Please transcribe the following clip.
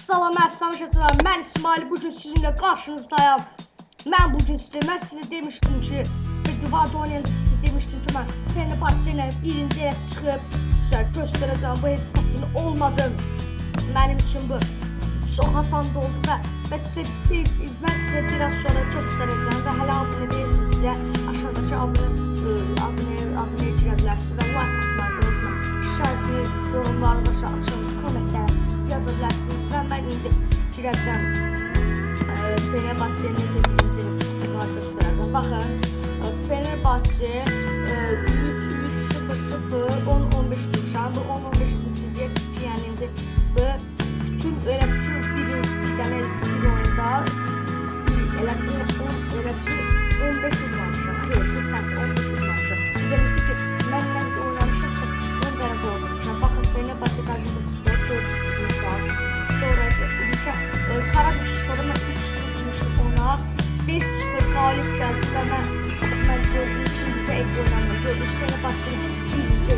Salam, əsləm, mən İsmail, bugün sizinlə qarşınızdayım. Mən sizə demişdim ki, Divada oynayanda sizə demişdim ki, mən Fenerbahçe ilə birinci yerə çıxıb sizə göstərəcəm. Bu heç çətin olmadı. Mənim üçün bu çox asan oldu və mən sizə biraz sonra göstərəcəm və hələ abunə deyilsinizsə aşağıdakı abunəyə girə bilərsiniz və like atmayı unutmayın. Şərtli yorumlarda aşağıdakı kommentlərə yaza bilərsiniz və mən indi girəcəm Fenerbahçe necə birinci yerə göstərəcəm. Baxın, Fenerbahçe 3-0-0 10-15 duruşan, bu 10-15 seviyə yəni indi bütün bir dənə bir oyunda elə 15 udmamışam, xeyr, bir səhv 15 udmamışam. Demişdi ki, mən oynamışam ki, 10 dənə qol olmuşam. Baxın, Fenerbahçe qarşımda 4 tutmuşam. Sonra Karabükspor'a mən 3 tutmuşum ona. 5-0 qalib gəldi və mən gördüm, üçüncü ek oynamda gördüm. Fenerbahçe'nin birinci